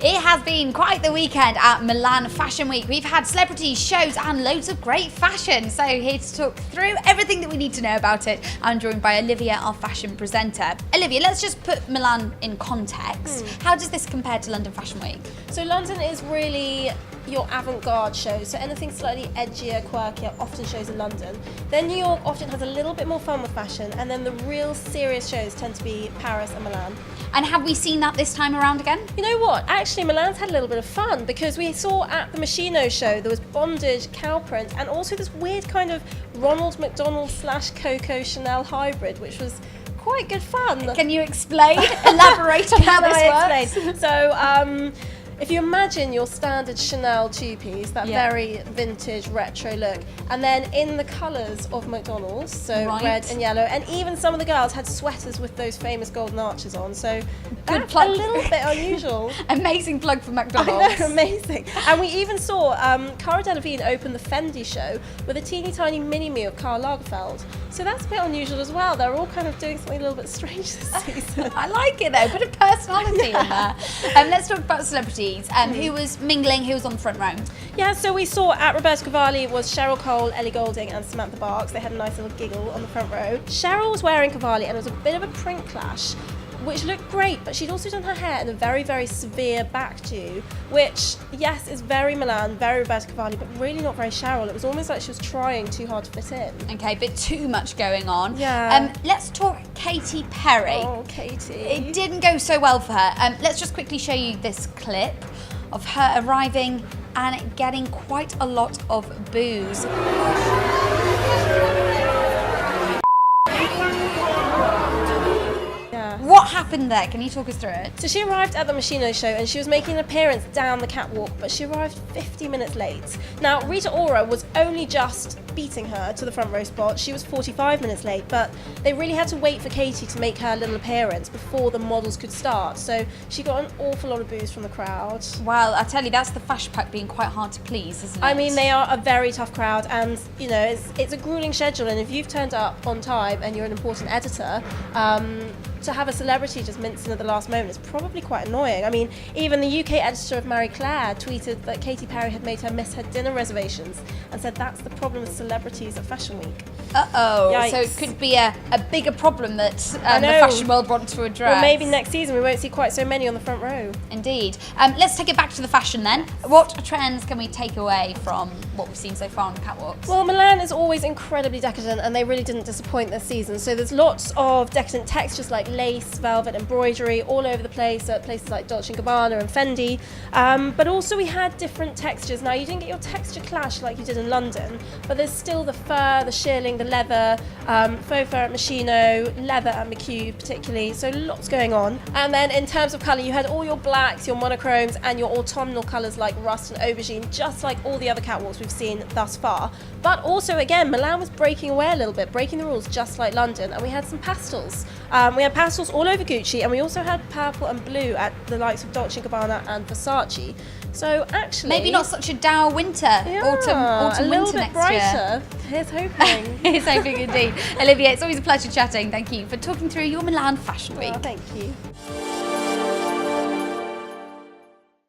It has been quite the weekend at Milan Fashion Week. We've had celebrities, shows and loads of great fashion. So here to talk through everything that we need to know about it, I'm joined by Olivia, our fashion presenter. Olivia, let's just put Milan in context. How does this compare to London Fashion Week? So London is really your avant-garde shows, so anything slightly edgier, quirkier, often shows in London. Then New York often has a little bit more fun with fashion, and then the real serious shows tend to be Paris and Milan. And have we seen that this time around again? You know what, actually Milan's had a little bit of fun because we saw at the Machino show there was bondage, cow print, and also this weird kind of Ronald McDonald / Coco Chanel hybrid, which was quite good fun. Can you explain, elaborate on how this works? So, if you imagine your standard Chanel two-piece, that very vintage retro look, and then in the colours of McDonald's, so red and yellow, and even some of the girls had sweaters with those famous golden arches on, so that's a little bit unusual. Amazing plug for McDonald's. I know, amazing. And we even saw Cara Delevingne open the Fendi show with a teeny tiny mini-me of Karl Lagerfeld. So that's a bit unusual as well. They're all kind of doing something a little bit strange this season. I like it though, bit of personality in there. Let's talk about celebrities. Who was mingling, who was on the front row? Yeah, so we saw at Roberta Cavalli was Cheryl Cole, Ellie Goulding and Samantha Barks. They had a nice little giggle on the front row. Cheryl was wearing Cavalli and it was a bit of a print clash, which looked great, but she'd also done her hair in a very, very severe back do, which, yes, is very Milan, very Roberta Cavalli, but really not very Cheryl. It was almost like she was trying too hard to fit in. Okay, a bit too much going on. Yeah. Let's talk Katy Perry. Oh, Katy. It didn't go so well for her. Let's just quickly show you this clip of her arriving and getting quite a lot of boos. What happened there? Can you talk us through it? So she arrived at the Machino show and she was making an appearance down the catwalk, but she arrived 50 minutes late. Now, Rita Ora was only just beating her to the front row spot. She was 45 minutes late, but they really had to wait for Katy to make her little appearance before the models could start. So she got an awful lot of boos from the crowd. Well, I tell you, that's the fashion pack being quite hard to please, isn't it? I mean, they are a very tough crowd, and you know, it's a grueling schedule, and if you've turned up on time and you're an important editor, to have a celebrity just mince in at the last moment is probably quite annoying. I mean, even the UK editor of Marie Claire tweeted that Katy Perry had made her miss her dinner reservations and said that's the problem with celebrities at Fashion Week. Uh-oh, Yikes. so it could be a bigger problem that the fashion world wants to address. Well, maybe next season we won't see quite so many on the front row. Indeed. Let's take it back to the fashion then. What trends can we take away from what we've seen so far on the catwalks? Well, Milan is always incredibly decadent and they really didn't disappoint this season. So there's lots of decadent textures like lace, velvet, embroidery all over the place at places like Dolce & Gabbana and Fendi. But also we had different textures. Now, you didn't get your texture clash like you did in London, but there's still the fur, the shearling, the leather, faux fur at Machino, leather at McHugh particularly, so lots going on. And then in terms of colour, you had all your blacks, your monochromes and your autumnal colours like rust and aubergine, just like all the other catwalks we've seen thus far. But also, again, Milan was breaking away a little bit, breaking the rules just like London, and we had some pastels. We had pastels all over Gucci, and we also had purple and blue at the likes of Dolce & Gabbana and Versace. So actually, maybe not such a dour winter, autumn winter next brighter. year. Here's hoping. Here's hoping indeed. Olivia, it's always a pleasure chatting. Thank you for talking through your Milan Fashion Week. Oh, thank you.